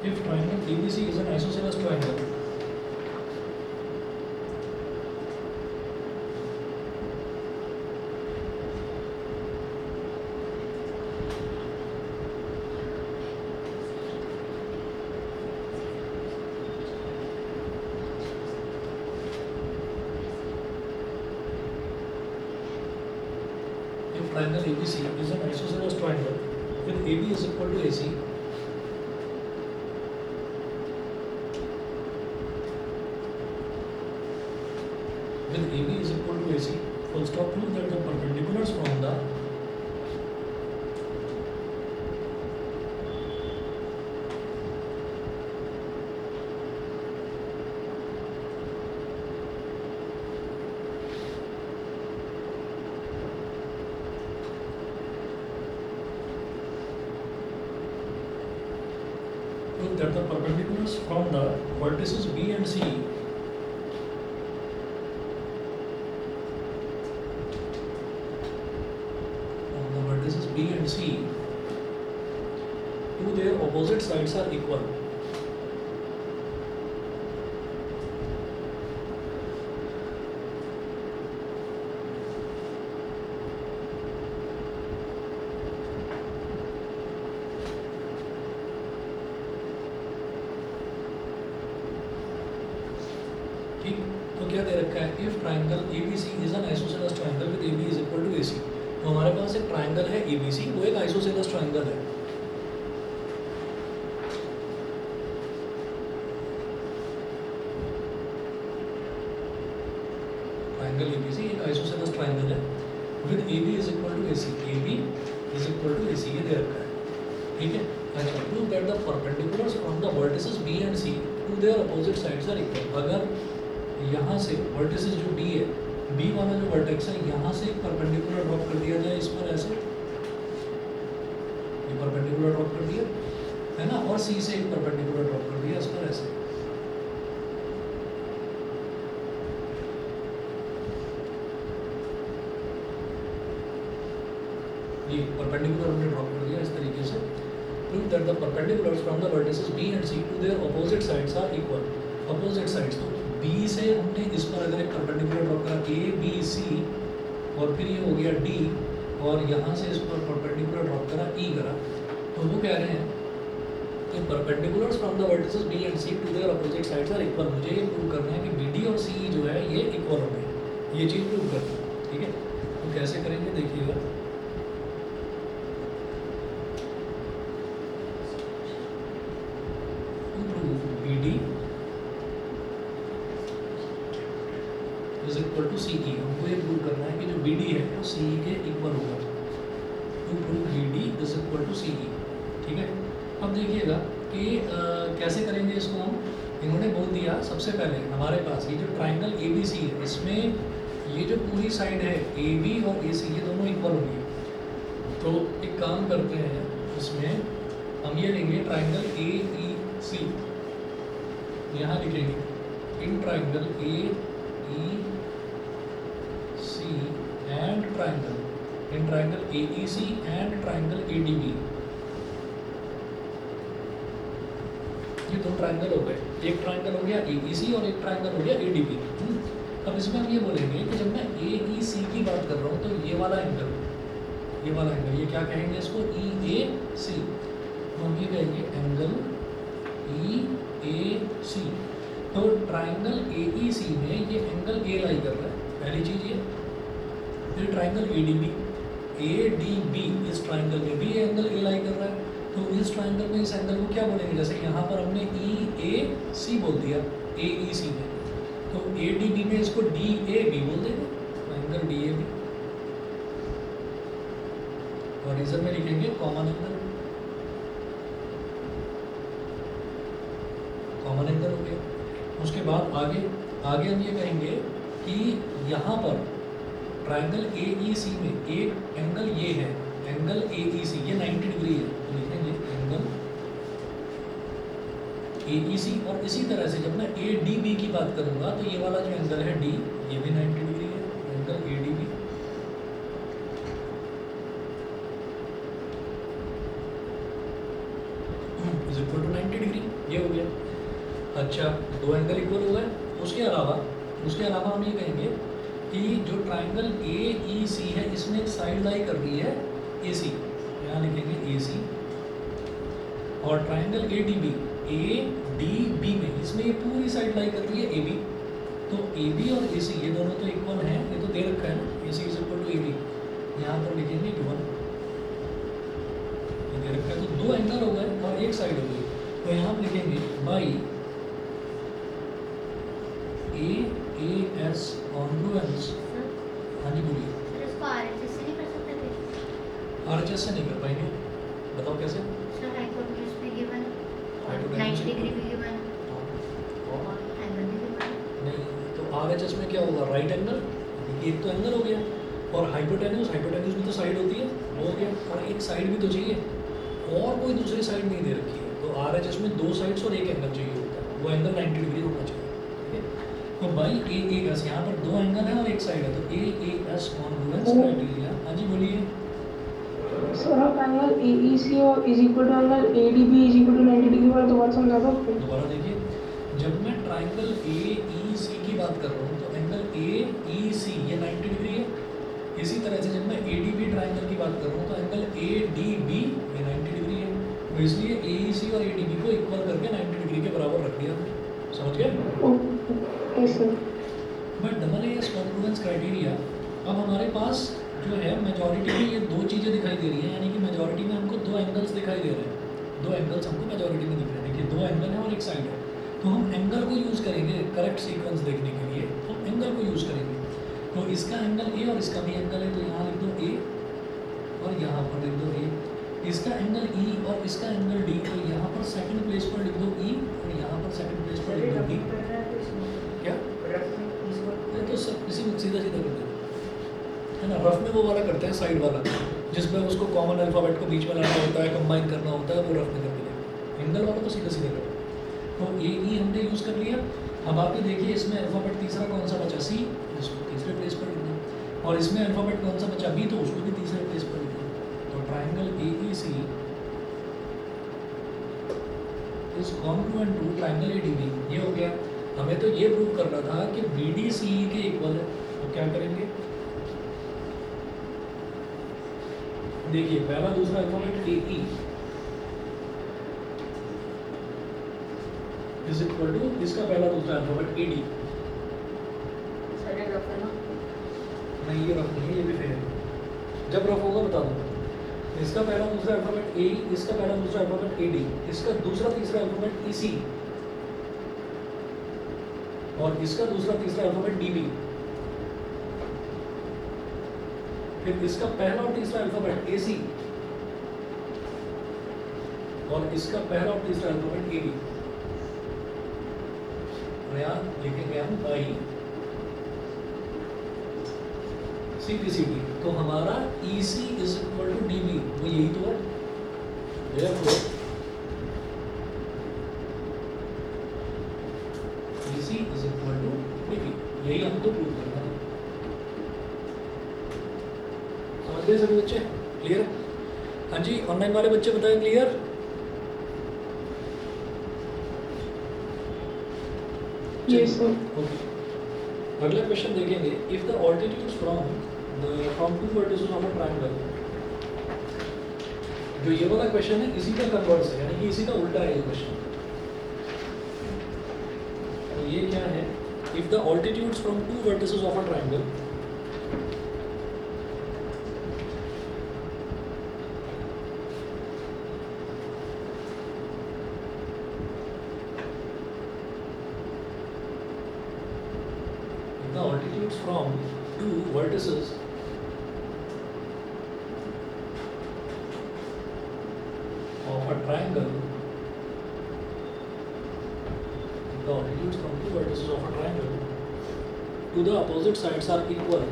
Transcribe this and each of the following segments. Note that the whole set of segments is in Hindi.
If triangle ABC is an isosceles triangle, if triangle ABC is an isosceles triangle with AB is equal to AC, with AB is equal to AC, full stop, prove that the perpendiculars from the prove that the perpendiculars from the vertices B and C B and C to their opposite sides are equal. ठीक, तो क्या दे रखा है? If triangle ABC is an isosceles triangle with AB is equal to AC, तो हमारे पास एक ट्राइंगल है ABC, वो एक आइसोसेलेस ट्राइंगल है। ट्राइंगल ABC एक आइसोसेलेस ट्राइंगल है with AB is equal to AC, AB is equal to AC, ये दे रखा है। ठीक है, अच्छा, prove that the perpendiculars from the vertices B and C to their opposite sides are equal. अगर यहाँ से वर्टिसेस जो B है, B वाला जो वर्टेक्स है, यहाँ से एक परपेंडिकुलर ड्रॉप कर दिया जाए इस पर ऐसे, ये परपेंडिकुलर ड्रॉप कर दिया है ना, और C से एक परपेंडिकुलर ड्रॉप कर दिया इस पर ऐसे, ये परपेंडिकुलर हमने ड्रॉप कर दिया इस तरीके से। Prove that the perpendiculars from the vertices B and C to their opposite sides are equal. Opposite sides, तो B से हमने इस पर अगर एक परपेंडिकुलर ड्रॉप करा A B C, और फिर ये हो गया D, और यहाँ से इस पर परपेंडिकुलर ड्रॉप करा E करा, तो वो कह रहे हैं कि perpendiculars from the vertices B and C to their opposite sides are equal. मुझे ये प्रूव करना है कि BD और C जो है ये इक्वल होंगे, ये चीज़ प्रूव करनी है। ठीक है, तो कैसे करेंगे देखिएगा। BD is equal to CE, हमको ये प्रूव करना है कि जो BD है वो CE के इक्वल होगा। To prove BD is equal to CE। ठीक है, अब देखिएगा कि कैसे करेंगे इसको हम। इन्होंने बोल दिया सबसे पहले हमारे पास ये जो ट्राइंगल ABC है, इसमें ये जो पूरी साइड है AB और AC, ये दोनों इक्वल होंगे। तो एक काम करते हैं, इसमें हम ये लेंगे ट्राइंगल AEC, यहाँ लिखेंगे in triangle AEC and triangle, in triangle AEC and triangle ADB। ये दो ट्राइंगल हो गए, एक ट्राइंगल हो गया AEC और एक ट्राइंगल हो गया ADB। अब इसमें हम ये बोलेंगे कि जब मैं AEC की बात कर रहा हूँ तो ये वाला एंगल, ये वाला एंगल, ये क्या कहेंगे इसको? EAC। तो हम ये कहेंगे एंगल EAC। तो ट्राइंगल AEC में ये एंगल A लाई कर रहा है, पहली चीज़ ये। फिर ट्राइंगल ADB इस ट्राइंगल में भी ये एंगल A लाई कर रहा है। तो इस ट्राइंगल में इस एंगल को क्या बोलेंगे? जैसे यहाँ पर हमने EAC बोल दिया AEC में, तो ADB में इसको DAB बोल देंगे, एंगल DAB। और रीजन में लिखेंगे कॉमन एंगल, कॉमन एंगल हो गया। उसके बाद आगे हम ये कहेंगे कि यहाँ पर ट्राइंगल AEC में एक एंगल ये है, एंगल AEC, ये 90 डिग्री है, तो लिखेंगे एंगल AEC। और इसी तरह से जब मैं ADB की बात करूँगा तो ये वाला जो एंगल है D, ये भी 90 डिग्री है, angle ADB। Is equal to 90 degree. अच्छा, दो एंगल इक्वल हो गए। उसके अलावा हम ये कहेंगे कि जो ट्राइंगल ए ई सी है इसमें एक साइड लाई कर रही है ए सी, यहाँ लिखेंगे ए सी। और ट्राइंगल ए डी बी में इसमें ये पूरी साइड लाई कर रही है ए बी। तो ए बी और ए सी ये दोनों तो इक्वल हैं, ये तो दे रखा है ना, A C is equal to A B. यहाँ पर लिखेंगे गिवन, ये दे रखा है। तो दो एंगल हो गए और एक साइड हो गई। तो यहाँ हम लिखेंगे बाई ए एस कॉन्ग्रुएंस। हाँ जी बोलिए। सर इसको आरएचएस से नहीं कर सकते थे? आरएचएस से नहीं कर पाएंगे, बताओ कैसे? सर हाइपोटेन्यूज भी गिवन, हाइपोटेन्यूज 90 डिग्री भी गिवन और और एंगल भी गिवन। नहीं, तो आरएचएस में क्या होगा? राइट एंगल, एक तो एंगल हो गया। और हाइपोटेन्यूज भी तो साइड होती है, वो हो गया। और एक साइड भी तो चाहिए, और कोई दूसरी साइड नहीं दे रखी है। तो आरएचएस में दो साइड्स और एक एंगल चाहिए होता है, वो एंगल 90 डिग्री होना चाहिए। ठीक है, तो बाई ए एस, यहाँ पर दो एंगल है और एक साइड है, तो ए एस कॉन्ग्रुएंस क्राइटेरिया। हाँ जी बोलिए। सर आप एंगल AEC और is equal to angle ADB is equal to 90 degree वाला दोबारा समझा दो फिर। दोबारा देखिए, जब मैं ट्राइंगल AEC की बात कर रहा हूँ तो एंगल AEC ये 90 डिग्री है। इसी तरह से जब मैं ADB ट्राइंगल की बात कर रहा हूँ तो एंगल ADB ये 90 डिग्री है। तो इसलिए AEC और ADB को इक्वल करके 90 डिग्री के बराबर रख दिया। समझ गए? Okay sir. But double S congruence criteria, अब हमारे पास जो है मेजॉरिटी में ये दो चीज़ें दिखाई दे रही हैं, यानी कि मेजॉरिटी में हमको दो एंगल्स दिखाई दे रहे हैं। दो एंगल्स हमको मेजॉरिटी में दिख रहे हैं। देखिए दो एंगल है और एक साइड है। तो हम एंगल को यूज़ करेंगे करेक्ट सीक्वेंस देखने के लिए, तो एंगल को यूज़ करेंगे। तो इसका एंगल ए और इसका भी एंगल है, तो यहाँ लिख दो ए और यहाँ पर लिख दो ए। इसका एंगल ई और इसका एंगल डी, तो यहाँ पर सेकंड प्लेस पर लिख दो ई और यहाँ पर सेकंड प्लेस पर लिख दो डी। क्या ये तो सब किसी में सीधा सीधा कर देते है ना। रफ में वो वाला करते हैं, साइड वाला, जिसमें उसको कॉमन अल्फ़ाबेट को बीच में लाना होता है, कंबाइन करना होता है, वो रफ में कर दिया। एंगल वाला तो सीधा सीधा करते हैं। तो ए ई हमने यूज़ कर लिया। अब आप ये देखिए इसमें अल्फ़ाबेट तीसरा कौन सा बचा? सी, इसको तीसरे प्लेस पर लिख दें। और इसमें अल्फ़ाबेट कौन सा बचा? बी, तो उसको भी तीसरे प्लेस पर लिख दें। तो triangle AEC is congruent to triangle ADB। ये हो गया। हमें तो ये प्रूव करना था कि BD CE के इक्वल है। तो क्या करेंगे? देखिए पहला दूसरा alphabet AE is equal to इसका पहला दूसरा अल्फ़ाबेट AD। सर ये रफ है ना? नहीं ये रफ नहीं है, ये भी फेयर है। जब रफ होगा बता दूंगा। इसका पहला दूसरा अल्फ़ाबेट AE, इसका पहला दूसरा अल्फ़ाबेट AD, इसका दूसरा तीसरा अल्फ़ाबेट EC और इसका दूसरा तीसरा अल्फ़ाबेट DB। फिर इसका पहला और तीसरा अल्फ़ाबेट AC और इसका पहला और तीसरा अल्फ़ाबेट AB। और यहाँ लिखेंगे हम बाई CPCD। तो हमारा EC is equal to DB, वो यही तो है। Therefore EC is equal to DB, यही हमको प्रूव करना है। समझ गए सभी बच्चे? क्लियर? हाँ जी, ऑनलाइन वाले बच्चे बताएं क्लियर? Yes sir. ओके, अगला क्वेश्चन देखेंगे। If the altitudes from two vertices of a triangle, जो ये वाला क्वेश्चन है इसी का कन्वर्स है, यानी कि इसी का उल्टा है ये क्वेश्चन। तो ये क्या है? If the altitudes from two vertices of a triangle, the altitudes from two vertices of a triangle, the altitudes from two vertices of a triangle to the opposite sides are equal.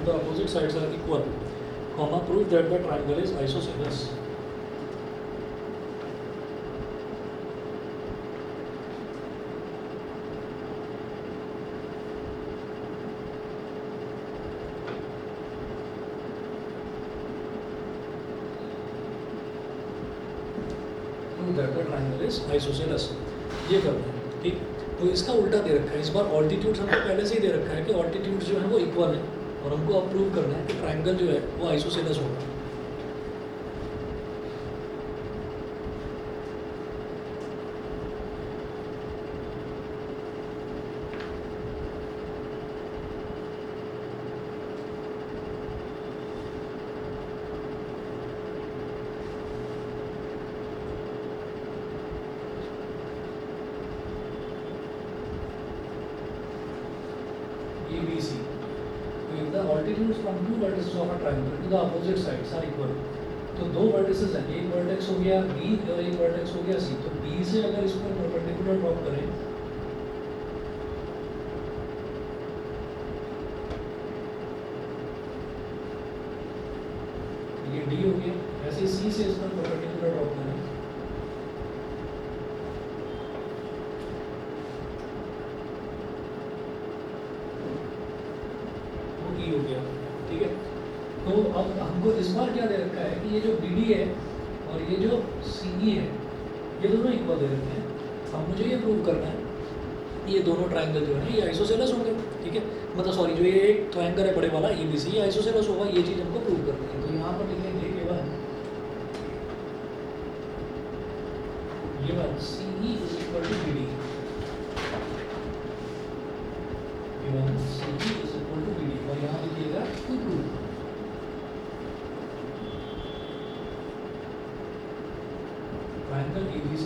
The opposite sides are equal, comma, prove that the triangle is isosceles. The triangle is isosceles. ये करना है, ठीक। तो इसका उल्टा दे रखा है, इस बार ऑल्टीट्यूड्स हमको पहले से ही दे रखा है कि ऑल्टीट्यूड जो है वो इक्वल है, और हमको अब प्रूव करना है कि ट्राइंगल जो है वो आइसोसेलेस होगा। ABC. If the altitudes from two vertices of a triangle to the opposite sides are equal, तो दो वर्टिसेस हैं, एक वर्टेक्स हो गया B और एक वर्टेक्स हो गया C। तो B से अगर इसको परपेंडिकुलर ड्रॉप करें, ये D हो गया, ऐसे C से इसको परपेंडिकुलर ड्रॉप करें, E हो गया, ठीक है। तो अब हमको इस बार क्या दे रखा है कि ये जो BD है और ये जो CE है, ये दोनों इक्वल दे रखे हैं। अब मुझे ये प्रूव करना है ये दोनों ट्राइंगल जो है ये आइसोसेलेस होंगे, ठीक है। मतलब सॉरी, जो ये एक ट्राइंगल है बड़े वाला ABC, ये आइसोसेलेस होगा, ये चीज़ हमको प्रूव करनी है। तो यहाँ पर लिखेंगे given CE is equal to BD, given CE is equal to BD, और यहाँ लिखिएगा to prove. Triangle ABC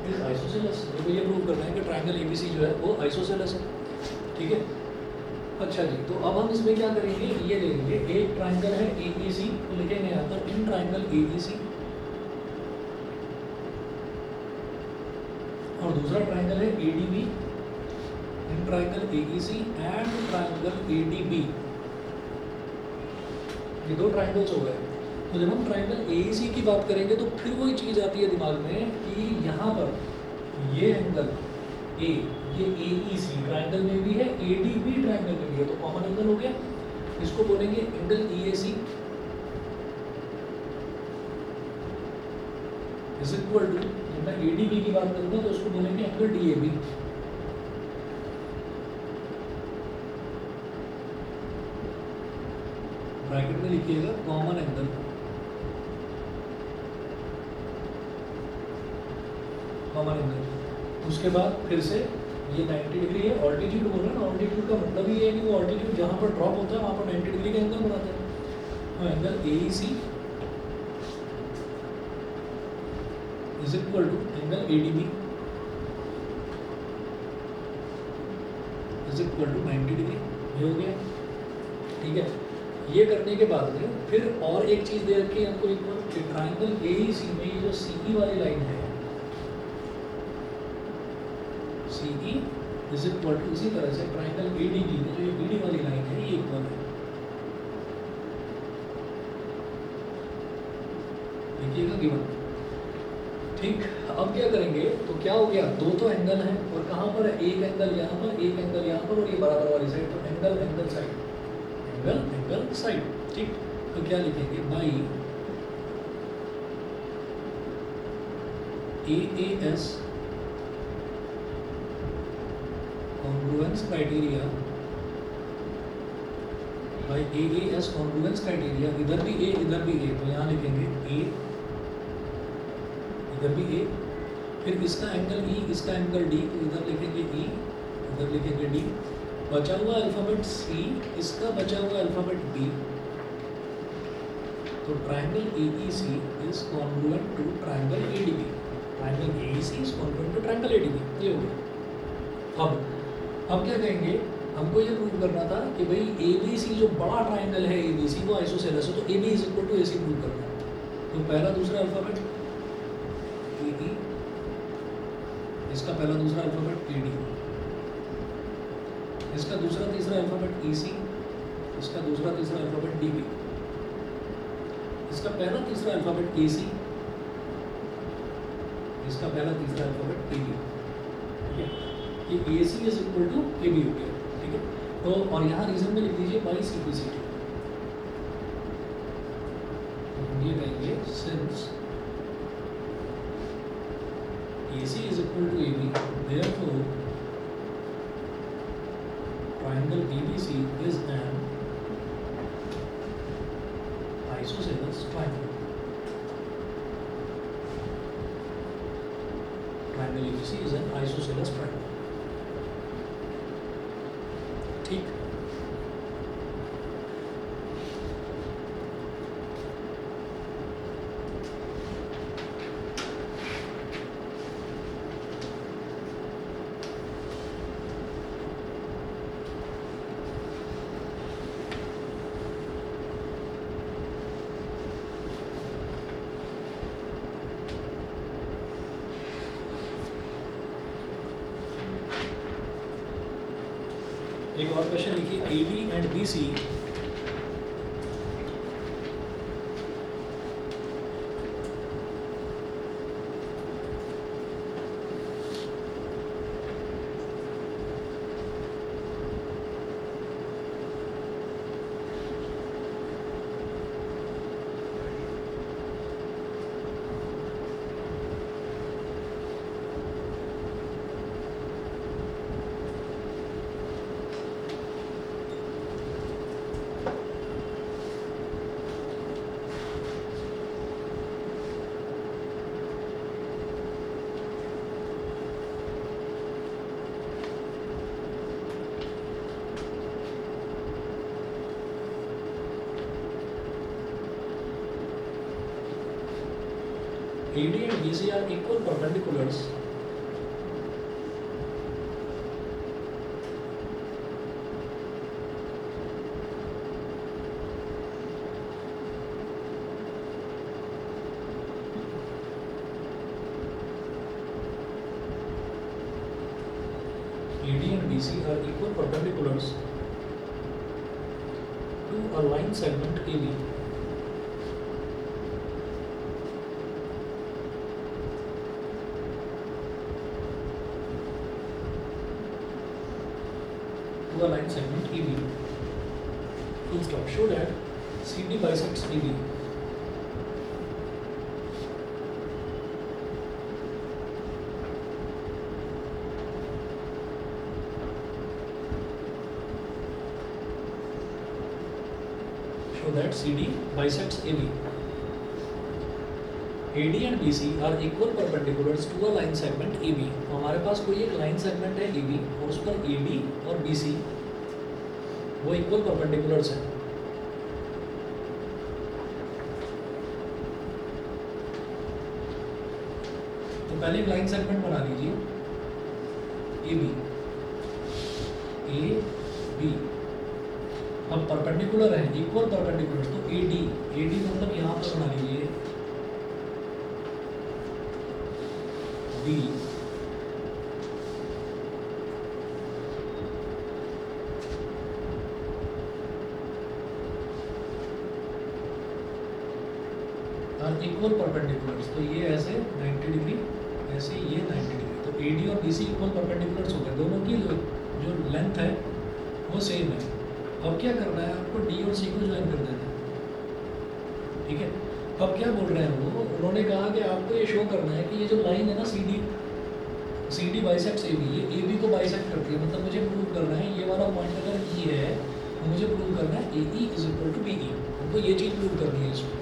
is isosceles. तो ये प्रूव करना है कि ट्राइंगल ABC जो है वो आइसोसेलेस है, ठीक है। अच्छा जी, तो अब हम इसमें क्या करेंगे, ये ले लेंगे एक ट्राइंगल है ABC, तो लिखेंगे यहाँ पर इन ट्राइंगल ABC, और दूसरा ट्राइंगल है ADB, in triangle AEC and triangle ADB। ये दो ट्राइंगल्स हो गए। तो जब हम ट्राइंगल AEC की बात करेंगे तो फिर वही चीज़ आती है दिमाग में कि यहाँ पर ये एंगल A, ये AEC ट्राइंगल में भी है, ADB ट्राइंगल में भी है, तो कॉमन एंगल हो गया। इसको बोलेंगे angle EAC is equal to, जब मैं ADB की बात करूँगा तो उसको बोलेंगे एंगल DAB। ब्रैकेट में लिखिएगा कॉमन एंगल, कॉमन एंगल। उसके बाद फिर से ये 90 डिग्री है, ऑल्टीट्यूड बोल रहे हैं ना, ऑल्टीट्यूड का मतलब ये है कि वो ऑल्टीट्यूड जहाँ पर ड्रॉप होता है वहाँ पर 90 डिग्री का एंगल बनाता है। तो angle AEC is equal to angle ADB is equal to 90 degree. ये हो गया, ठीक है। ये करने के बाद में फिर और एक चीज़ दे रखी है हमको इक्वल, ट्राइंगल AEC में ये जो CE वाली लाइन है, CE इज इक्वल टू, इसी तरह से ट्राइंगल ADB में जो ये BD वाली लाइन है ये इक्वल है। देखिएगा गिवन, ठीक। अब क्या करेंगे, तो क्या हो गया, दो तो एंगल हैं और कहाँ पर है, एक एंगल यहाँ पर, एक एंगल यहाँ पर, और ये बराबर वाली साइड, तो angle angle side, angle angle side, ठीक। तो क्या लिखेंगे, by AAS congruence criteria, by AAS congruence criteria, इधर भी A इधर भी A, तो यहाँ लिखेंगे A, इधर भी A, फिर इसका एंगल E, इसका एंगल D, तो इधर लिखेंगे E, इधर लिखेंगे D, बचा हुआ अल्फाबेट C, इसका बचा हुआ अल्फाबेट B, तो triangle AEC is congruent to triangle ADB, triangle AEC is congruent to triangle ADB। ये हो गया। अब क्या कहेंगे, हमको ये प्रूव करना था कि भाई ABC जो बड़ा ट्राइंगल है ABC वो आइसोसेलेस है, तो AB is equal to AC prove करना है। तो पहला दूसरा अल्फाबेट AE, इसका पहला दूसरा अल्फाबेट AD, इसका दूसरा तीसरा अल्फाबेट EC, इसका दूसरा तीसरा अल्फाबेट DB, इसका पहला तीसरा अल्फाबेट AC, इसका पहला तीसरा अल्फाबेट AB, ठीक है। ये AC is equal to AB हो गया, ठीक है। तो और यहाँ रीजन में लिख दीजिए बाई CPCT, ये कहेंगे since AC is equal to AB, therefore triangle ABC is an isosceles triangle. Triangle ABC is an isosceles triangle. ठीक. एक और क्वेश्चन लिखिए AD and BC AD and BC are equal perpendiculars AD and BC are equal perpendiculars to a line segment AB. To a line segment AB. Full stop. Show that CD bisects AB. Show that CD bisects AB. AD and BC are equal perpendiculars to a line segment AB. तो हमारे पास कोई एक लाइन सेगमेंट है AB और उस पर AD और BC वो इक्वल परपेंडिकुलर्स हैं. तो पहले एक लाइन सेगमेंट बना लीजिए AB AB. अब परपेंडिकुलर है इक्वल परपेंडिकुलर्स तो AD मतलब यहाँ पर बना लीजिए B. और इक्वल परपेंडिकुलर्स तो ये ऐसे 90 डिग्री ऐसे ये 90 डिग्री तो AD और BC इक्वल परपेंडिकुलर्स हो गए. दोनों की जो लेंथ है वो सेम है. अब क्या करना है आपको D और C को ज्वाइन कर देना है. ठीक है. अब क्या बोल रहे हैं वो उन्होंने कहा कि आपको ये शो करना है कि ये जो लाइन है ना CD बाइसेक्ट्स AB ये AB को बाइसेक्ट करती है. मतलब मुझे प्रूव करना है ये वाला पॉइंट अगर E है तो मुझे प्रूव करना है AE is equal to BE. हमको ये चीज़ प्रूव करनी है इसमें.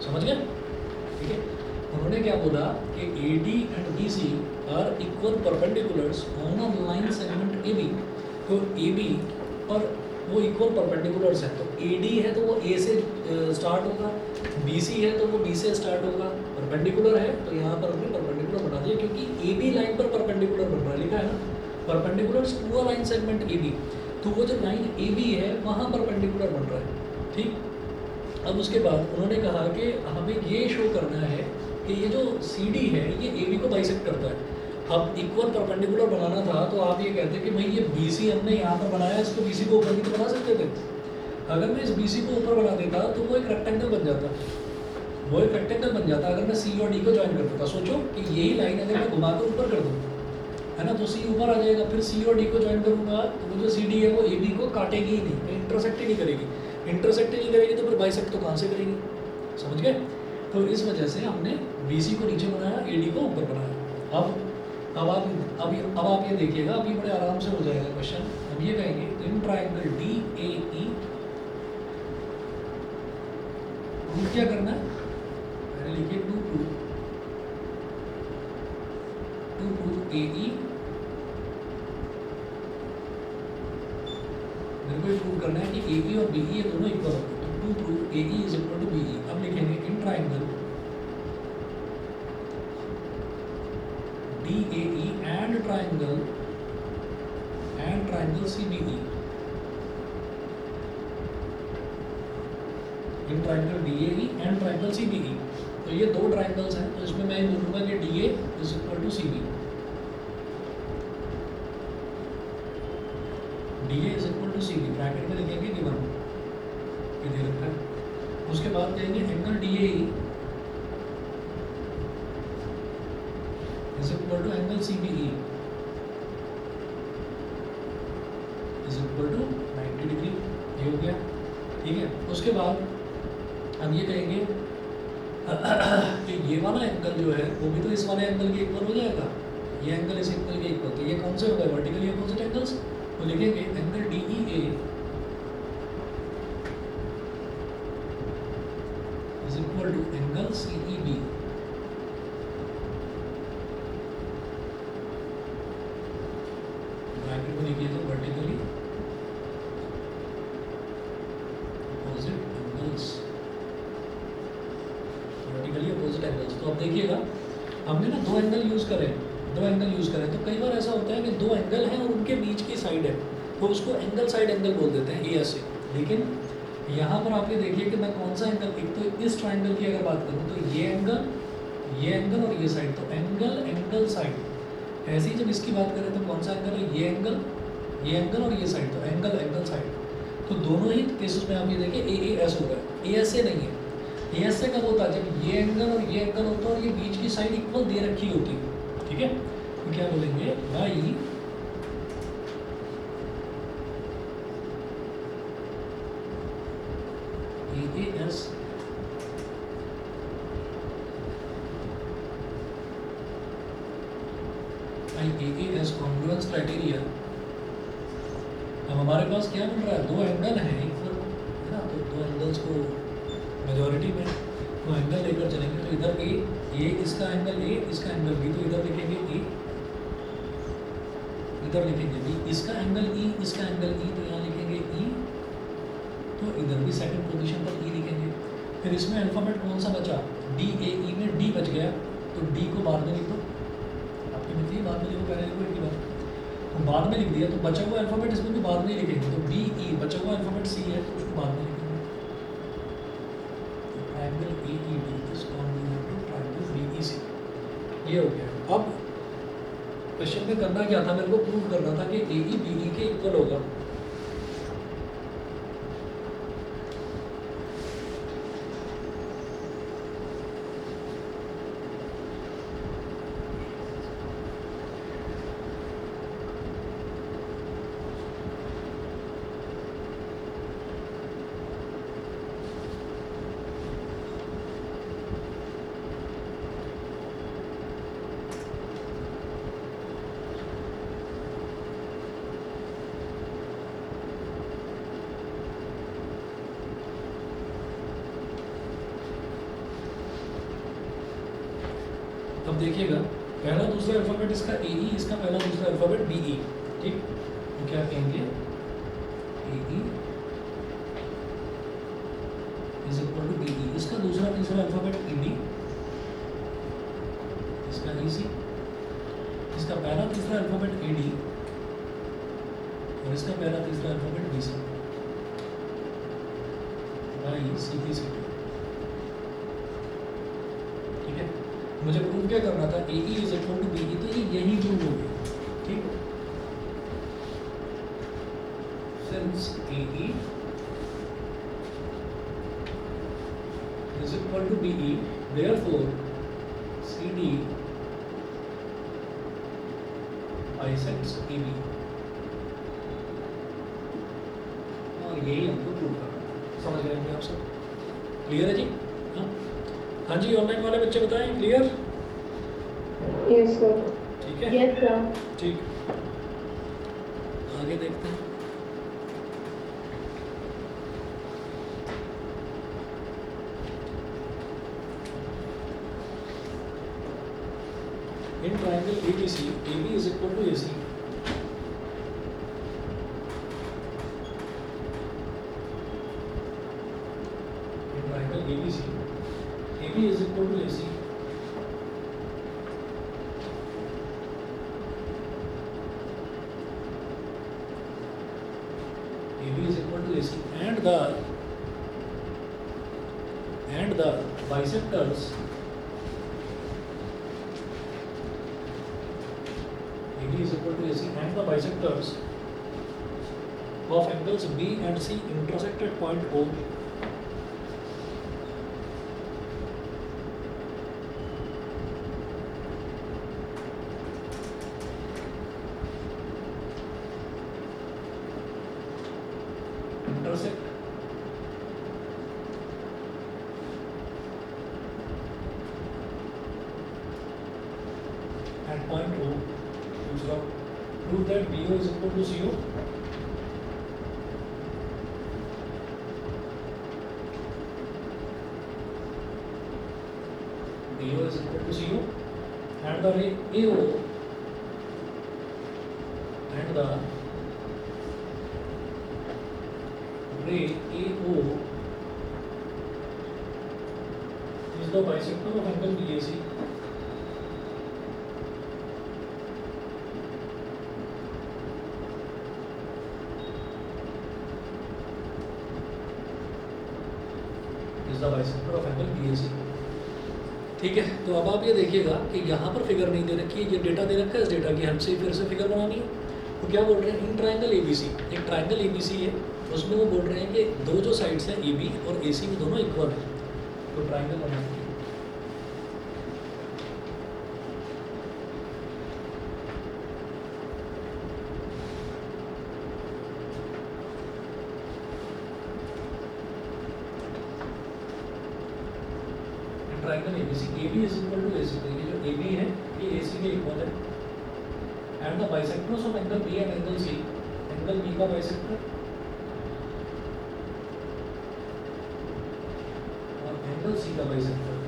समझ गए. ठीक है. उन्होंने क्या बोला कि AD and BC are equal perpendiculars on a line segment AB. तो AB पर वो इक्वल परपेंडिकुलर्स है तो AD है तो वो A से स्टार्ट होगा BC है तो वो B से स्टार्ट होगा. परपेंडिकुलर है तो यहाँ पर हमने परपेंडिकुलर बना दिया क्योंकि AB लाइन पर परपेंडिकुलर बन रहा है. लिखा है ना perpendiculars to a line segment AB. तो वो जो लाइन AB है वहाँ परपेंडिकुलर बन रहा है. ठीक. अब उसके बाद उन्होंने कहा कि हमें ये शो करना है कि ये जो CD है ये AB को बाइसेक्ट करता है. अब इक्वल परपेंडिकुलर बनाना था तो आप ये कहते कि भाई ये BC हमने यहाँ पर बनाया इसको BC को ऊपर भी तो बना सकते थे. अगर मैं इस BC को ऊपर बना देता तो वो एक रेक्टेंगल बन जाता. अगर मैं C और D को ज्वाइन कर देता. सोचो कि यही लाइन अगर मैं घुमाकर ऊपर कर दूँ है ना तो C ऊपर आ जाएगा. फिर C और D को ज्वाइन करूँगा तो वो जो CD है वो AB को काटेगी ही नहीं. इंटरसेक्ट ही नहीं करेगी. तो फिर बाइसेक्ट तो कहाँ से करेगी. समझ गए? तो इस वजह से हमने BC को नीचे बनाया, AD को ऊपर बनाया। अब आप ये देखिएगा, अब ये बड़े आराम से हो जाएगा क्वेश्चन। हम ये कहेंगे इन ट्राइंगल DAE प्रूफ क्या करना है, पहले लिखिए टू प्रूफ AE, मेरे को ये प्रूव करना है कि AE और BE ये दोनों इक्वल होंगे। तो to proof AE is equal to BE। अब लिखेंगे in triangle DAE and triangle CBE। In triangle DAE and triangle CBE। तो ये दो ट्राइंगल्स हैं, तो इसमें मैं बोलूँगा कि DA is equal to CB। DA is equal to CB bracket में लिखेंगे गिवन, ये दे रखा है। उसके बाद कहेंगे angle DAE is equal to angle CBE is equal to 90 degree. ये हो गया, ठीक है। उसके बाद हम ये कहेंगे कि ये वाला एंगल जो है वो भी तो इस वाले एंगल के इक्वल हो जाएगा, ये एंगल इस एंगल के इक्वल। तो ये कौन से हो गए, वर्टिकली अपोजिट एंगल्स। तो लिखेंगे angle DEA is equal to angle CEB bracket में लिखिए तो vertically opposite angles, vertically opposite angles. तो अब देखिएगा हमने ना दो एंगल यूज़ करें, तो कई बार ऐसा होता है कि दो एंगल हैं और उनके बीच की साइड है, तो उसको एंगल साइड एंगल बोल देते हैं AS से। लेकिन यहाँ पर आप ये देखिए कि मैं कौन सा एंगल, एक तो इस ट्राइंगल की अगर बात करूँ तो ये एंगल और ये साइड, तो एंगल साइड। ऐसे ही जब इसकी बात करें तो कौन सा एंगल है, ये एंगल और ये साइड, तो एंगल साइड। तो दोनों ही केसेस में आप ये देखिए AAS होगा, AS से नहीं है। AS से कब होता है, जब ये एंगल और ये एंगल होता है और ये बीच की साइड इक्वल दे रखी होती है, ठीक है। तो क्या बोलेंगे, by AAS AAS congruence criteria. अब हमारे पास क्या मिल रहा है, दो एंगल हैं इक्वल, है ना। तो दो एंगल्स को मेजॉरिटी में दो एंगल लेकर चलेंगे। तो इधर ए इसका एंगल A, इसका एंगल B, तो इधर लिखेंगे A, इधर लिखेंगे B, इसका एंगल E, इसका एंगल E, तो यहाँ लिखेंगे E, तो इधर भी सेकंड पोजीशन पर E लिखेंगे। फिर इसमें अल्फ़ाबेट कौन सा बचा, DAE में D बच गया, तो D को बाद में लिख दो, आपकी मिलती है बाद में लिखो, पहले लिखो एक ही बार, तो बाद में लिख दिया। तो बचा हुआ अल्फ़ाबेट इसमें भी बाद में ही लिखेंगे। तो BE बचा हुआ अल्फ़ाबेट C है, तो उसको बाद में लिखेंगे। Triangle AED is congruent to triangle DEC। ये हो गया। अब क्वेश्चन में करना क्या था, मेरे को प्रूव करना था कि AE BE के इक्वल होगा। अब देखिएगा, पहला दूसरा अल्फ़ाबेट इसका AE, इसका पहला दूसरा अल्फ़ाबेट BE, ठीक। तो क्या कहेंगे, AE is equal to BE, इसका दूसरा तीसरा अल्फ़ाबेट ED, इसका EC, इसका पहला तीसरा अल्फ़ाबेट AD और इसका पहला तीसरा अल्फ़ाबेट BC बाई CPCT, ठीक है। मुझे प्रूव क्या करना था, AE is equal to BE, तो ये यही प्रूव हो गया, ठीक। Since AE is equal to BE, therefore CD bisects AB, और यही हमको प्रूव करना है। समझ गए आप सब, क्लियर है जी। हाँ हाँ जी, ऑनलाइन वाले बच्चे बताएं, क्लियर? Yes sir. ठीक है, यस सर। ठीक, आगे देखते हैं। In triangle ABC, AB is equal to AC. In triangle ABC, AB is equal to AC. AB is equal to AC, and the bisectors AB is equal to AC, and the bisectors of angles B and C intersect at point O. Intersect at point O. दूसरा, prove that BO is equal to CO. BO is equal to CO, and the ray AO and the ray AO is the bisector of angle BAC. Is the bisector of angle BAC. ठीक है, तो अब आप ये देखिएगा कि यहाँ पर फिगर नहीं दे रखी है, ये डेटा दे रखा है, इस डेटा की हमसे फिर से फिगर बनानी है। तो क्या बोल रहे हैं, इन ट्राइंगल ABC, एक ट्राइंगल ABC है, उसमें वो बोल रहे हैं कि दो जो साइड्स हैं AB और AC में दोनों इक्वल हैं, तो ट्राइंगल बनाएंगे। Triangle ABC, AB is equal to AC, तो ये जो AB है ये AC के इक्वल है, and the bisectors of angle B and angle C, angle B का बाइसेक्टर और एंगल C का बाइसेक्टर।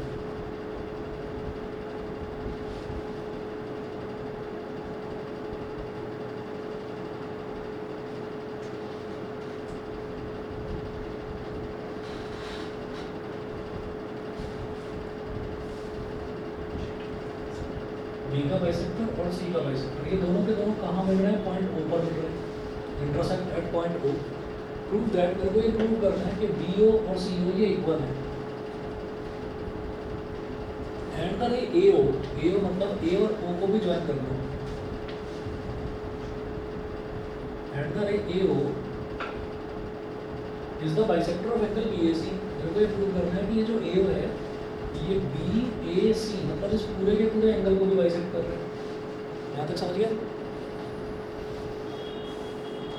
B का बाइसेक्टर और C का बाइसेक्टर, ये दोनों के दोनों कहाँ मिल रहे हैं, पॉइंट O पर मिल रहे हैं, intersect at point O। Prove that, मेरे को ये प्रूव करना है कि BO और CO ये इक्वल है, एंड द रे AO, AO मतलब A और O को भी ज्वाइन कर दो, एंड द रे AO is the bisector of angle BAC। मेरे को ये प्रूव करना है कि ये जो AO है ये BAC मतलब इस पूरे के पूरे एंगल को भी बाइसेक्ट कर रहे हैं। यहाँ तक समझ गया?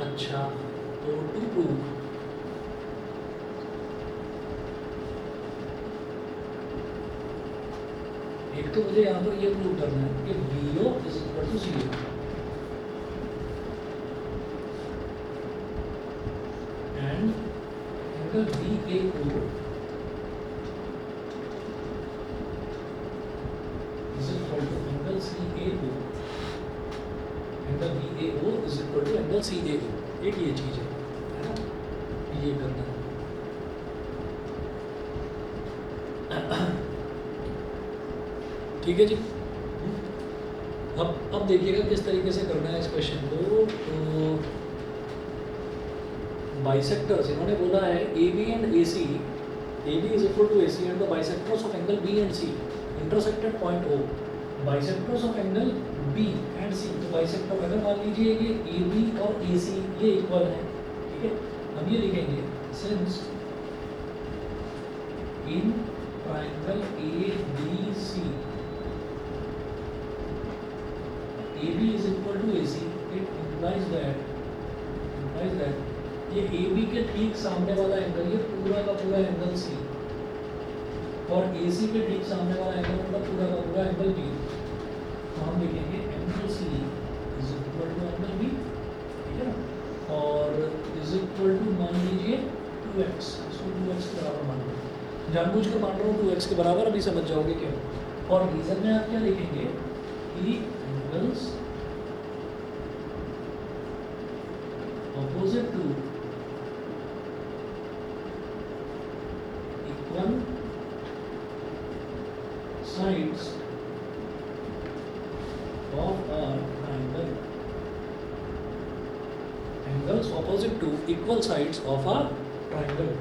अच्छा, तो टू प्रूव, एक तो मुझे यहाँ पर ये प्रूव करना है कि BO is equal to CO, and angle BAO is equal to angle CAO, angle BAO is equal to angle CAO। एक ये चीज है ना, ये करना है। ठीक है जी। अब देखिएगा किस तरीके से करना है इस क्वेश्चन को। तो बाइसेक्टर्स इन्होंने बोला है AB and AC, AB is equal to AC and the bisectors of angle B and C intersect at point O, bisectors of angle B and C। तो बाइसेक्टर अगर मान लीजिए कि AB और AC ये इक्वल है, ठीक है, हम ये लिखेंगे since in triangle ABC AB is equal to AC, it implies that ये AB के ठीक सामने वाला एंगल, ये पूरा का पूरा एंगल C, और AC के ठीक सामने वाला एंगल मतलब पूरा का पूरा एंगल B, तो हम लिखेंगे angle C is equal to angle B, ठीक है ना, और इज इक्वल टू मान लीजिए 2x, इसको 2x के बराबर मान लो, जानबूझ के मान रहा हूँ 2x के बराबर, अभी समझ जाओगे क्यों। और रीजन में आप क्या लिखेंगे कि angles opposite to equal sides of a triangle. Angles opposite to equal sides of a triangle.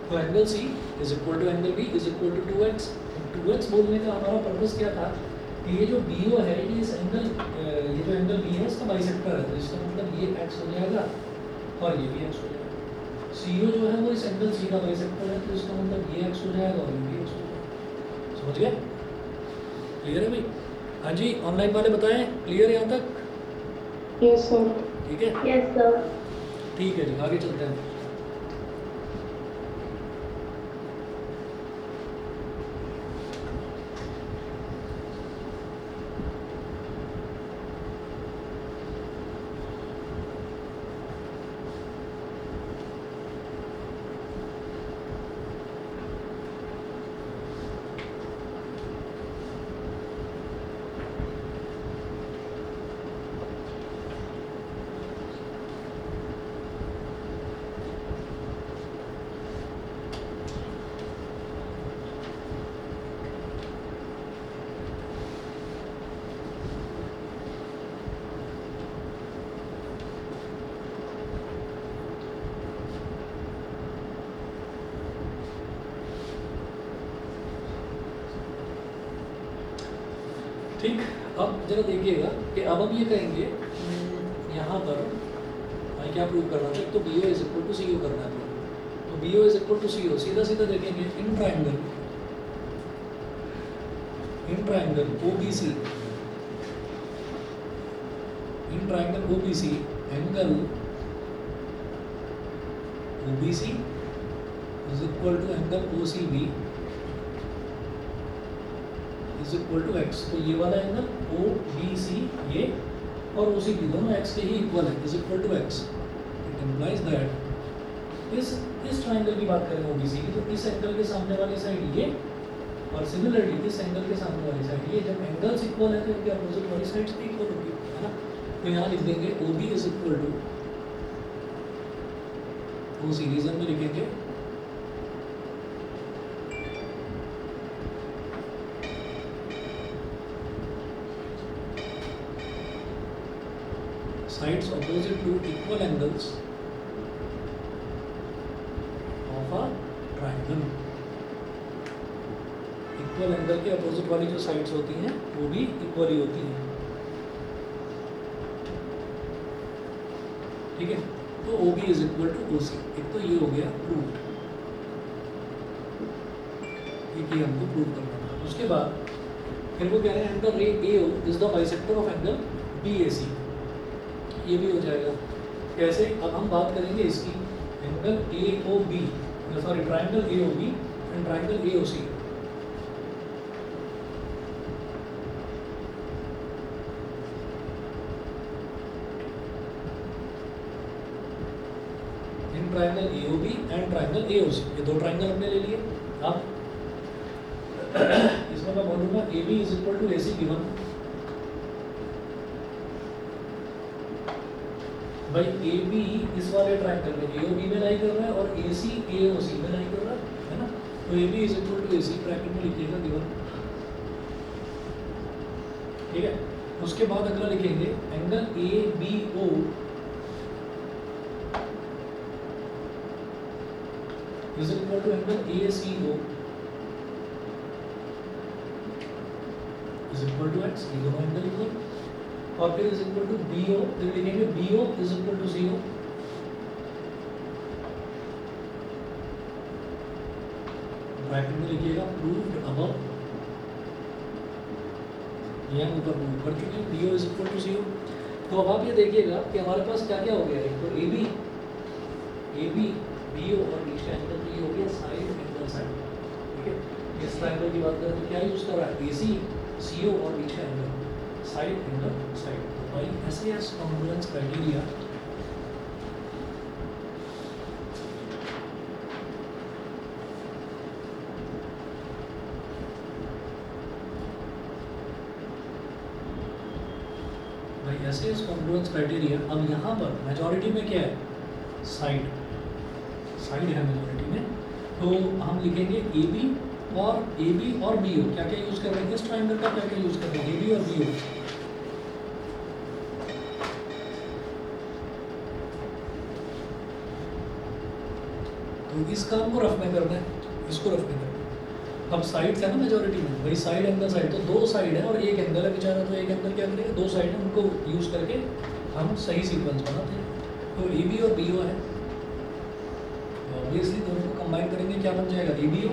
तो angle C is equal to angle B is equal to 2x। 2x बोलने का हमारा पर्पस क्या था कि ये जो BO है ये इस एंगल, ये जो एंगल B है इसका बाइसेक्टर है, तो इसका मतलब ये x हो जाएगा और ये भी x हो जाएगा। CO जो है वो इस एंगल C का बाइसेक्टर है, तो इसका मतलब ये x हो जाएगा और ये भी x हो जाएगा। समझ गए? क्लियर है भाई? हाँ जी, ऑनलाइन वाले बताएं, क्लियर है यहाँ तक? Yes sir. ठीक है, यस सर। ठीक है जी, आगे चलते हैं। ठीक, अब जरा देखिएगा कि अब हम ये कहेंगे यहाँ पर मैं क्या प्रूव कर रहा था, तो BO is equal to CO करना है, तो BO is equal to CO सीधा सीधा देखेंगे in triangle OBC, in triangle OBC angle OBC is equal to angle OCB is equal to x। तो ये वाला एंगल OBC ये और OCB दोनों x के ही इक्वल है, is equal to x। It implies that इस ट्राइंगल की बात करें OBC की, तो इस एंगल के सामने वाली साइड ये और सिमिलरली इस एंगल के सामने वाली साइड ये, जब एंगल्स इक्वल है तो इनके अपोजिट वाली साइड्स भी इक्वल होगी, है ना। तो यहाँ लिख देंगे OB is equal to OC, reason में लिखेंगे sides opposite to equal angles of a triangle। Equal angle के अपोजिट वाली जो साइड्स होती हैं वो भी इक्वल ही होती हैं, ठीक है। तो OB is equal to OC, एक तो ये हो गया प्रूव, ये हमको प्रूव करना था। उसके बाद फिर वो कह रहे हैं angle AO is the bisector of angle BAC, ये भी हो जाएगा। कैसे? अब हम बात करेंगे इसकी angle AOB, sorry triangle AOB and triangle AOC। In triangle AOB and triangle AOC, ये दो ट्राइंगल हमने ले लिए। अब इसमें मैं बोलूँगा AB is equal to AC given, भाई AB इस वाले ट्राइंगल में AOB में लाई कर रहा है और AC AOC में लाई कर रहा है ना। तो AB is equal to AC bracket में लिखिएगा गिवन, ठीक है। उसके बाद अगला लिखेंगे angle ABO is equal to angle ACO is equal to x, ये दोनों एंगल इक्वल। और फिर इज इक्वल टू BO, फिर लिखेंगे BO is equal to CO, bracket में लिखिएगा प्रूव्ड अबव, ये हम ऊपर प्रूव कर चुके हैं BO is equal to CO। तो अब आप ये देखिएगा कि हमारे पास क्या क्या हो गया है, तो AB BO और बीच का एंगल तो ये हो गया साइड एंगल साइड, ठीक है। इस ट्रायंगल की बात करें तो क्या यूज कर रहा है, AC, CO और बीच का एंगल, साइड एंगल साइड। तो भाई SAS कॉन्ग्रुएंस क्राइटेरिया भाई SAS कॉन्ग्रुएंस क्राइटेरिया। अब यहाँ पर मेजॉरिटी में क्या है, साइड, साइड है मेजॉरिटी में, तो हम लिखेंगे AB और BO। क्या क्या यूज कर रहे हैं इस ट्रायंगल का, क्या क्या यूज कर रहे हैं AB और BO। तो इस काम को रफ में करना है, इसको रफ में करना है। अब साइड्स है ना मेजॉरिटी में, भाई साइड एंगल साइड, तो दो साइड है और एक एंगल है बेचारा, तो एक एंगल क्या करेगा, दो साइड है, उनको यूज करके हम सही सीक्वेंस बनाते हैं। तो AB और BO है, ऑब्वियसली दोनों को कंबाइन करेंगे, क्या बन जाएगा, ABO।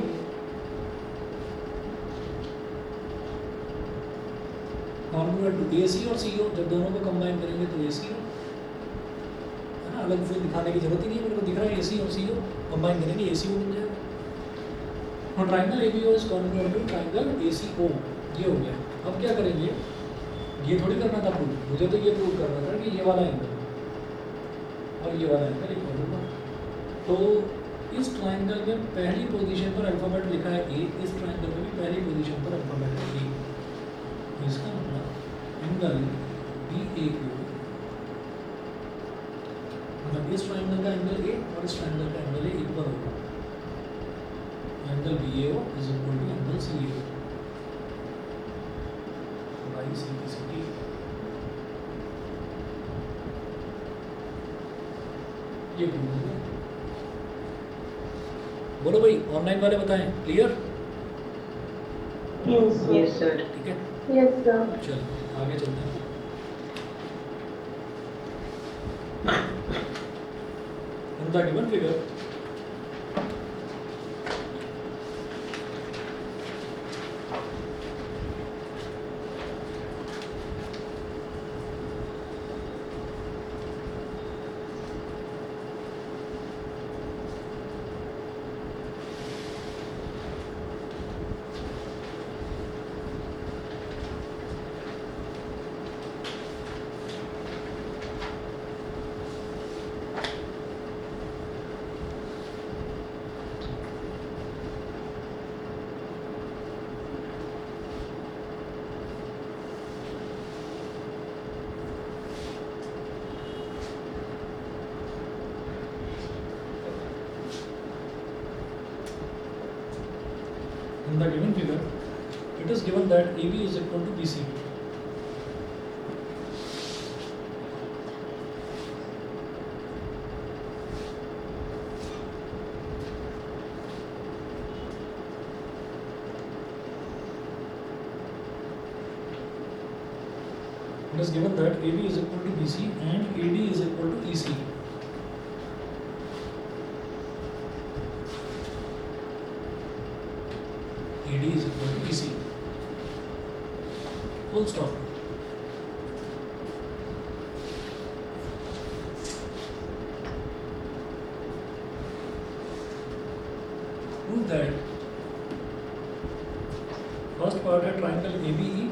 कॉन्ग्रुएंट टू AC और CO, जब दोनों को कंबाइन करेंगे तो ACO है ना, अलग फूल दिखाने की जरूरत ही नहीं है, मेरे को दिख रहा है AC और CO कंबाइन करेंगे ACO बन जाएगा। और triangle ABO is congruent to triangle ACO, ये हो गया। अब क्या करेंगे, ये थोड़ी करना था प्रूव, मुझे तो ये प्रूव करना था कि ये वाला एंगल और ये वाला एंगल इक्वल होगा। तो इस ट्राइंगल में पहली पोजीशन पर अल्फाबेट लिखा है A, इस ट्राइंगल में भी पहली पोजीशन पर अल्फाबेट है A। तो इसका मतलब एंगल BAO, मतलब इस ट्राइंगल का एंगल A और इस ट्राइंगल का एंगल A इक्वल होगा। Angle BAO is equal to angle CAO, भाई सिंपलिसिटी। ये प्रूव हो गया। बोलो भाई, ऑनलाइन वाले बताएं, क्लियर? Yes sir. ठीक है, yes sir। चलो आगे चलते हैं। In the given figure, in the given figure, it is given that AB is equal to BC. It is given that AB is equal to BC and AD is equal to EC. AD is equal to EC. Full stop. Prove that first part है triangle ABE,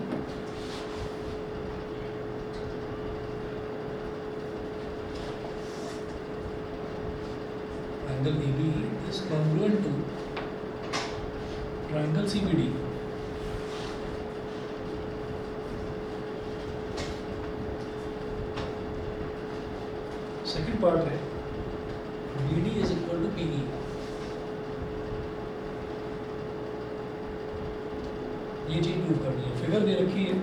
triangle ABE is congruent to triangle CBD. Second part है BD is equal to PE. ये चीज प्रूव करनी है, फिगर दे रखी है,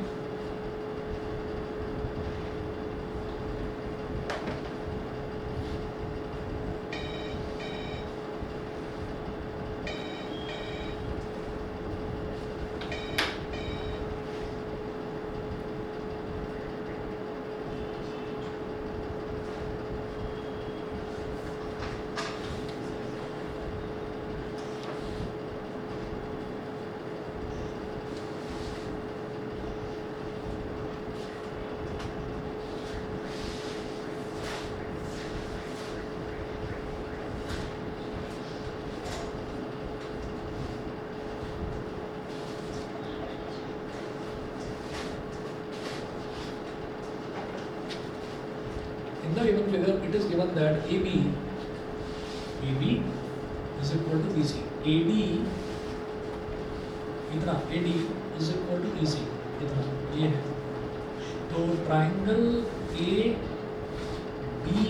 the given figure it is given that AB is equal to BC, AD इतना, AD is equal to EC इतना, ये है। तो triangle ABE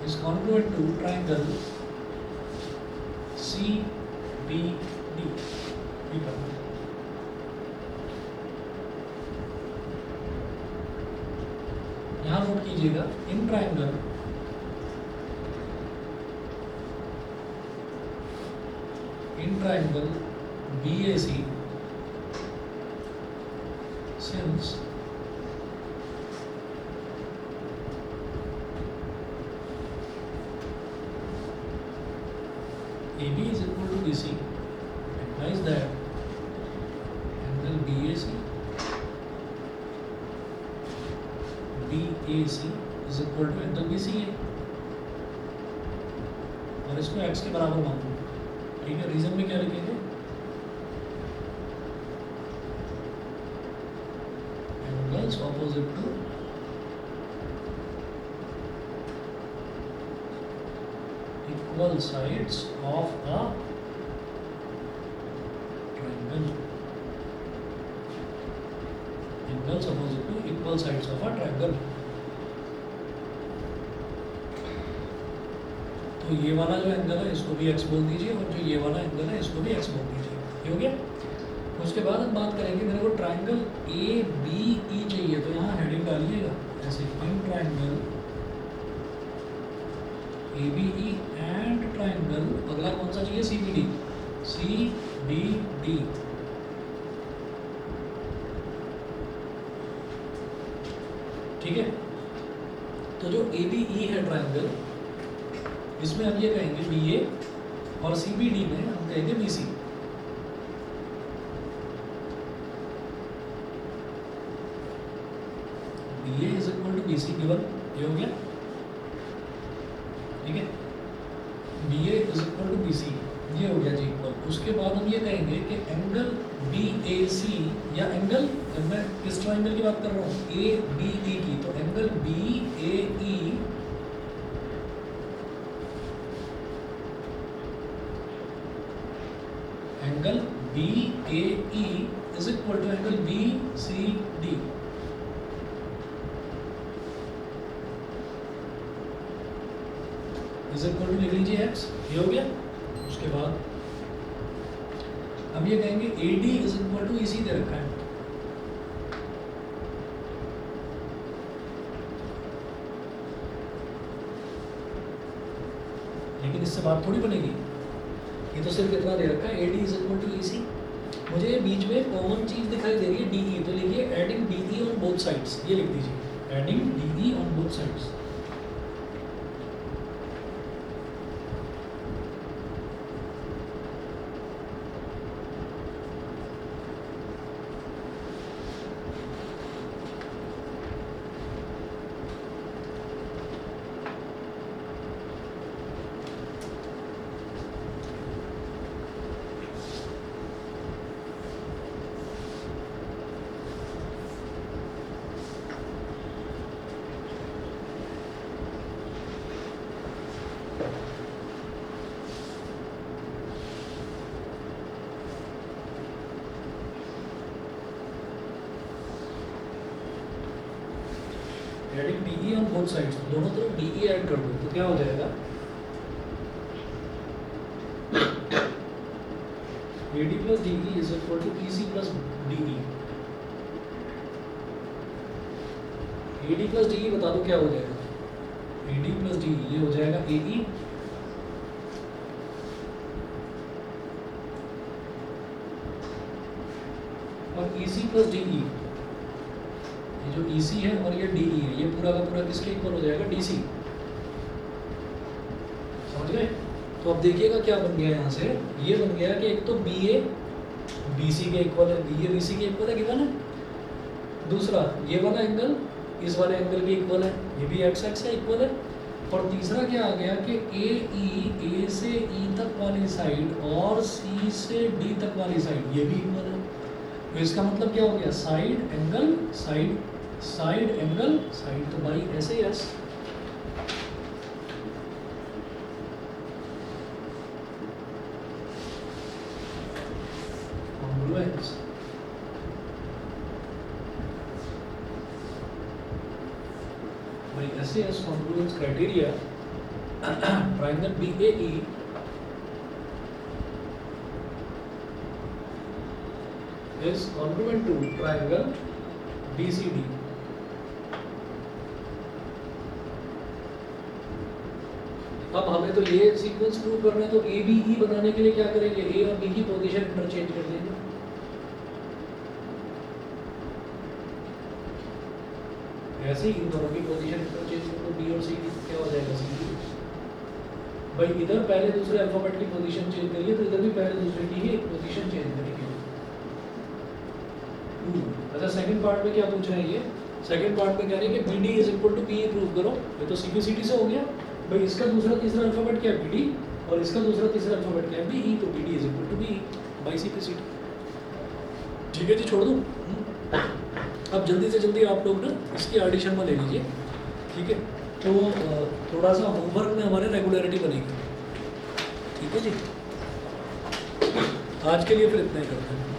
is congruent to triangle CBD। ठीक है, यहाँ नोट कीजिएगा, in triangle BAC since AB is equal to BC implies that angle BAC is equal to angle BC है, और इसको x के बराबर मान लो। ठीक है, रीजन में क्या लिखेंगे, angles opposite to equal sides of a triangle, angles opposite to equal sides of a triangle। तो ये वाला जो एंगल है इसको भी x बोल दीजिए, और जो ये वाला एंगल है इसको भी x बोल दीजिए। ये हो गया। उसके बाद हम बात करेंगे, मेरे को ट्राइंगल ABE चाहिए, तो यहाँ हेडिंग डालिएगा ऐसे, in triangle ABE and triangle, अगला कौन सा चाहिए, CBD। ठीक है, तो जो ABE है ट्राइंगल, इसमें हम ये कहेंगे BA, और CBD में हम कहेंगे BC। BA is equal to BC given, ये हो गया। ठीक है, BA is equal to BC, ये हो गया जी इक्वल। उसके बाद हम ये कहेंगे कि एंगल BAC या एंगल, मैं किस ट्राइंगल की बात कर रहा हूँ, ABE की, तो angle BAE is equal to angle BCD। Is equal to लिख लीजिए x, ये हो गया। उसके बाद अब ये कहेंगे AD is equal to EC दे रखा है, लेकिन इससे बात थोड़ी बनेगी, ये तो सिर्फ इतना दे रखा है AD is equal to EC। मुझे बीच में कॉमन चीज दिखाई दे रही है DE, तो लिखिए adding DE on both sides, ये लिख दीजिए adding DE on both sides. Adding DE on both sides, दोनों तरफ DE ऐड कर दो, तो क्या हो जाएगा, AD plus DE is equal to EC plus DE। AD plus DE बता दो क्या हो जाएगा, AD प्लस DE ये हो जाएगा AE, और EC प्लस DE, ये जो EC है और ये DE है, ये पूरा का पूरा किसके इक्वल हो जाएगा, DC। समझ गए? तो अब देखिएगा क्या बन गया यहाँ से, ये बन गया कि एक तो BA BC के इक्वल है, BA BC के इक्वल है, गिवन है। दूसरा ये वाला एंगल इस वाले एंगल के इक्वल है, ये भी x है इक्वल है। और तीसरा क्या आ गया कि AE A से E तक वाली साइड और C से D तक वाली साइड ये भी इक्वल है। तो इसका मतलब क्या हो गया, side angle side side angle, side तो बाई ऐसे एस, कॉन्ग्रुएंस, बाई ऐसे S congruence criteria, triangle BAE is congruent to triangle BCD. अब हमें तो ये सीक्वेंस प्रूव करना है, तो ABE बनाने के लिए क्या करेंगे, A और B की पोजीशन इंटरचेंज कर देंगे। ऐसे ही इन दोनों की पोजीशन इंटरचेंज कर दो, B और C की क्या हो जाएगा, CD। भाई इधर पहले दूसरे अल्फाबेट की पोजीशन चेंज करिए, तो इधर भी पहले दूसरे की ही पोजीशन चेंज करेंगे। अच्छा, सेकंड पार्ट में क्या पूछ रहे हैं ये, सेकंड पार्ट में कह रहे हैं कि BD is equal to PE prove करो। ये तो CBCD से हो गया भाई, इसका दूसरा तीसरा अल्फाबेट क्या है, BD, और इसका दूसरा तीसरा अल्फाबेट क्या है, BE, तो BD is equal to BE by CBCD। ठीक है जी, छोड़ दूँ। अब जल्दी से जल्दी आप लोग ना इसकी एडिशन में ले लीजिए, ठीक है, तो थोड़ा सा होमवर्क में हमारे रेगुलरिटी बनेगी। ठीक है जी, आज के लिए फिर इतना ही करते हैं।